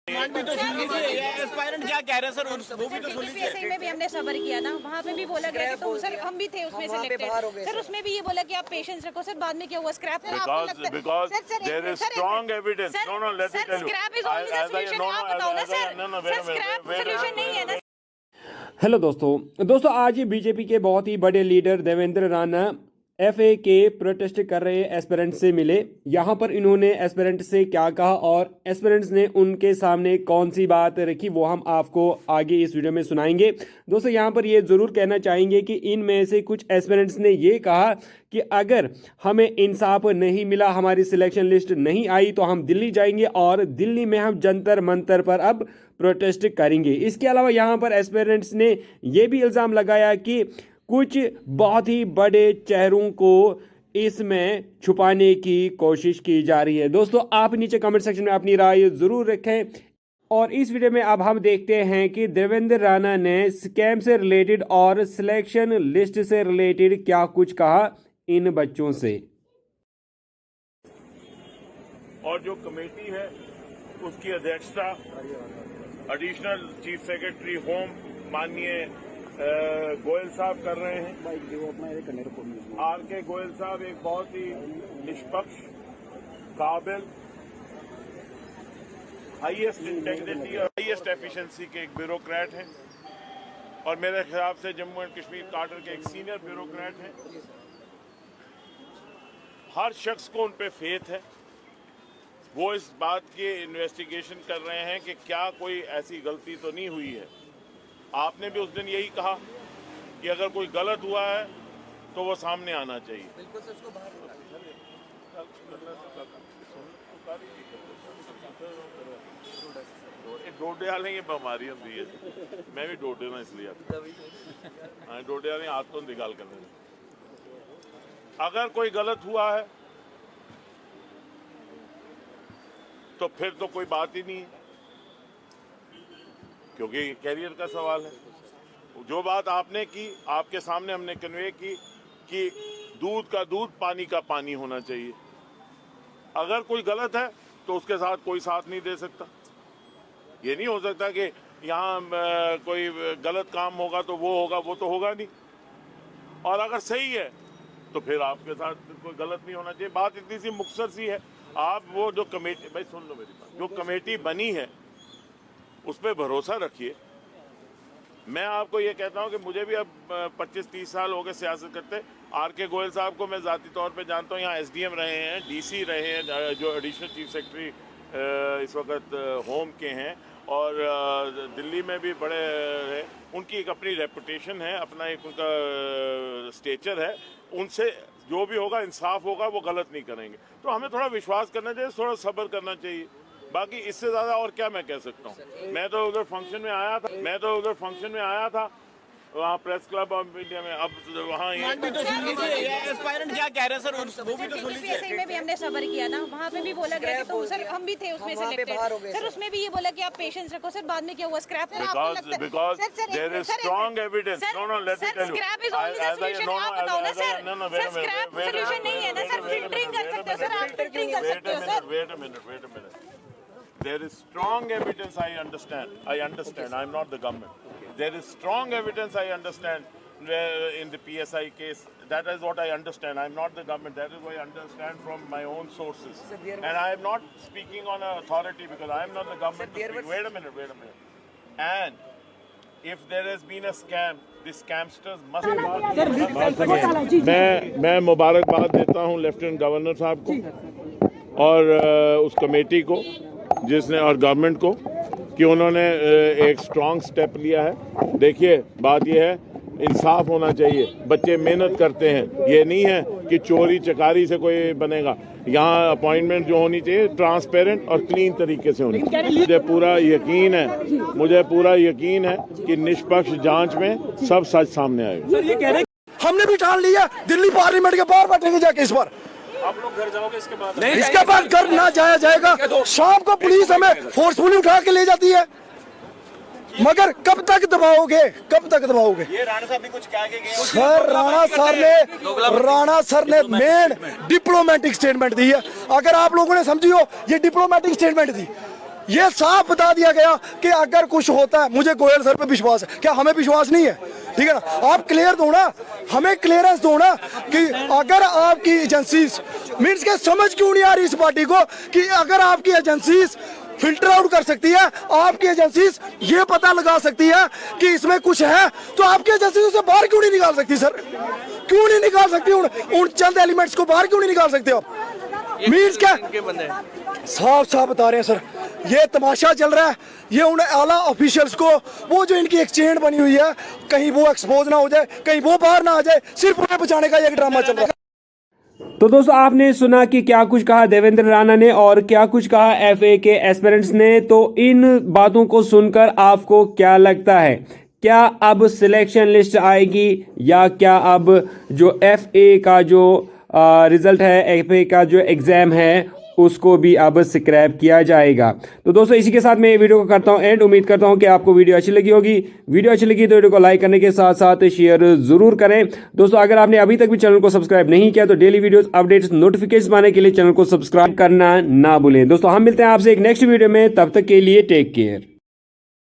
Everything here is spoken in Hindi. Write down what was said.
भी तो सुन लीजिए, एस्पायरेंट क्या कह रहे हैं सर, वो भी तो सुन लीजिए। PSI में भी हमने सबर किया ना, वहाँ पे भी बोला गया कि तो सर हम भी थे उसमें सिलेक्टेड सर, उसमें भी ये बोला कि आप पेशेंस रखो सर, बाद में क्या हुआ स्क्रैप में आपको लगता है because there is strong evidence. No, let me tell you. Scrap is only the solution, आप बताओ ना सर, स्क्रैप सॉल्यूशन नहीं है ना। हेलो दोस्तों आज बीजेपी के बहुत ही बड़े लीडर देवेंद्र राणा FA के प्रोटेस्ट कर रहे एस्पिरेंट से मिले। यहाँ पर इन्होंने एस्पिरेंट से क्या कहा और एस्पिरेंट्स ने उनके सामने कौन सी बात रखी वो हम आपको आगे इस वीडियो में सुनाएंगे। दोस्तों यहाँ पर ये ज़रूर कहना चाहेंगे कि इनमें से कुछ एस्पिरेंट्स ने ये कहा कि अगर हमें इंसाफ नहीं मिला, हमारी सिलेक्शन लिस्ट नहीं आई तो हम दिल्ली जाएंगे और दिल्ली में हम जंतर मंतर पर अब प्रोटेस्ट करेंगे। इसके अलावा यहाँ पर एस्पिरेंट्स ने ये भी इल्ज़ाम लगाया कि कुछ बहुत ही बड़े चेहरों को इसमें छुपाने की कोशिश की जा रही है। दोस्तों आप नीचे कमेंट सेक्शन में अपनी राय ज़रूर रखें। और इस वीडियो में अब हम देखते हैं कि देवेंद्र राणा ने स्कैम से रिलेटेड और सिलेक्शन लिस्ट से रिलेटेड क्या कुछ कहा इन बच्चों से। और जो कमेटी है उसकी अध्यक्षता एडिशनल चीफ सेक्रेटरी होम माननीय गोयल साहब कर रहे हैं। आर.के. गोयल साहब एक बहुत ही निष्पक्ष, काबिल, हाईएस्ट इंटेग्रिटी और हाईएस्ट एफिशिएंसी के एक ब्यूरोक्रेट हैं और मेरे ख्याल से जम्मू एंड कश्मीर काडर के एक सीनियर ब्यूरोक्रेट हैं। हर शख्स को उन पे फेथ है। वो इस बात की इन्वेस्टिगेशन कर रहे हैं कि क्या कोई ऐसी गलती तो नहीं हुई है। आपने भी उस दिन यही कहा कि अगर कोई गलत हुआ है तो वो सामने आना चाहिए। बिल्कुल सर, उसको बाहर डोडे वाले ये बीमारी होती है, मैं भी डोडे ना इसलिए डोडे वाले हाथ तो निकाल कर देना। अगर कोई गलत हुआ है तो फिर तो कोई बात ही नहीं है, क्योंकि कैरियर का सवाल है। जो बात आपने की, आपके सामने हमने कन्वे की कि दूध का दूध, पानी का पानी होना चाहिए। अगर कोई गलत है तो उसके साथ कोई साथ नहीं दे सकता। ये नहीं हो सकता कि यहाँ कोई गलत काम होगा तो वो होगा, वो तो होगा नहीं। और अगर सही है तो फिर आपके साथ कोई गलत नहीं होना चाहिए। बात इतनी सी मुख्तसर सी है। आप वो जो कमेटी, भाई सुन लो मेरी बात, जो कमेटी बनी है उस पर भरोसा रखिए। मैं आपको ये कहता हूँ कि मुझे भी अब 25-30 साल हो गए सियासत करते। आर.के. गोयल साहब को मैं ज़ाती तौर पे जानता हूँ, यहाँ SDM रहे हैं, DC रहे हैं, जो एडिशनल चीफ सेक्रेटरी इस वक्त होम के हैं, और दिल्ली में भी बड़े रहे। उनकी एक अपनी रेपुटेशन है, अपना एक उनका स्टेचर है। उनसे जो भी होगा इंसाफ होगा, वो गलत नहीं करेंगे। तो हमें थोड़ा विश्वास करना चाहिए, थोड़ा सब्र करना चाहिए। बाकी इससे ज्यादा और क्या मैं कह सकता हूँ। मैं तो उधर फंक्शन में आया था, वहाँ प्रेस क्लब ऑफ इंडिया में। अब वहाँ भी तो सुन लीजिए, एस्पायरेंट क्या कह रहे हैं सर, वो भी तो सुन लीजिए। PSI में भी हमने सबर किया ना, वहाँ पे भी बोला गया कि तो सर हम भी थे उसमें सिलेक्टेड सर, उसमें भी ये बोला कि आप पेशेंस रखो सर, बाद में क्या हुआ स्क्रैप में आपको लगता है because there is strong evidence. No, let me tell you. Scrap is only the solution, आप बताओ ना सर, स्क्रैप सॉल्यूशन नहीं है ना सर। फिल्टरिंग कर सकते हो सर, आप फिल्टरिंग कर सकते हो sir. Wait a minute. There is strong evidence, I understand. I'm not the government. There is strong evidence, I understand, in the PSI case. That is what I understand. I'm not the government. That is what I understand from my own sources. And I am not speaking on an authority because I am not the government. Wait a minute. And if there has been a scam, the scamsters must. मैं मुबारकबाद देता हूँ लेफ्टिनेंट गवर्नर साहब को और उस कमेटी को जिसने, और गवर्नमेंट को, कि उन्होंने एक स्ट्रांग स्टेप लिया है। देखिए बात यह है, इंसाफ होना चाहिए। बच्चे मेहनत करते हैं, ये नहीं है कि चोरी चकारी से कोई बनेगा। यहाँ अपॉइंटमेंट जो होनी चाहिए ट्रांसपेरेंट और क्लीन तरीके से होनी चाहिए। मुझे पूरा यकीन है कि निष्पक्ष जांच में सब सच सामने आएगा। हमने भी ठान लिया दिल्ली पार्लियामेंट के बाहर बैठेंगे जाके। इस बार आप लोग घर जाओगे इसके बाद? इसके बाद घर ना जाया जाएगा। शाम को पुलिस हमें फोर्सफुली उठा के ले जाती है, मगर कब तक दबाओगे? ये राणा साहब भी कुछ कह के गए सर। राणा सर ने मेन डिप्लोमेटिक स्टेटमेंट दी है। अगर आप लोगों ने समझी हो, ये डिप्लोमेटिक स्टेटमेंट थी। ये साफ बता दिया गया कि अगर कुछ होता है, मुझे गोयल सर पे विश्वास है, क्या हमें विश्वास नहीं है? ठीक है ना, आप क्लियर दो ना, हमें क्लियरेंस दो ना कि अगर आपकी एजेंसीज मीन्स के समझ क्यों नहीं आ रही इस पार्टी को कि अगर आपकी एजेंसीज फिल्टर आउट कर सकती है, आपकी एजेंसीज ये पता लगा सकती है कि इसमें कुछ है, तो आपकी एजेंसीज उसे बाहर क्यों नहीं निकाल सकती सर? क्यों नहीं निकाल सकती? उन चंद एलिमेंट्स को बाहर क्यों नहीं निकाल सकते आप? मीन्स क्या साफ साफ बता रहे हैं सर, ये तमाशा चल रहा है। ये उन आला ऑफिशियल्स को, वो जो इनकी एक चेन बनी हुई है, कहीं वो एक्सपोज ना हो जाए, कहीं वो बाहर ना आ जाए, सिर्फ उन्हें बचाने का एक ड्रामा चल रहा है। तो दोस्तों आपने सुना कि क्या कुछ कहा देवेंद्र राणा ने और क्या कुछ कहा एफए के एस्पिरेंट्स ने। तो इन बातों को सुनकर आपको क्या लगता है? क्या अब सिलेक्शन लिस्ट आएगी या क्या अब जो एफए का जो रिजल्ट है, एफए का जो एग्ज़ाम है, उसको भी अब स्क्रैप किया जाएगा? तो दोस्तों इसी के साथ मैं ये वीडियो को करता हूँ एंड। उम्मीद करता हूँ कि आपको वीडियो अच्छी लगी होगी। वीडियो अच्छी लगी तो वीडियो को लाइक करने के साथ साथ शेयर जरूर करें। दोस्तों अगर आपने अभी तक भी चैनल को सब्सक्राइब नहीं किया तो डेली वीडियोस अपडेट्स नोटिफिकेशन पाने के लिए चैनल को सब्सक्राइब करना ना भूलें। दोस्तों हम मिलते हैं आपसे एक नेक्स्ट वीडियो में, तब तक के लिए टेक केयर।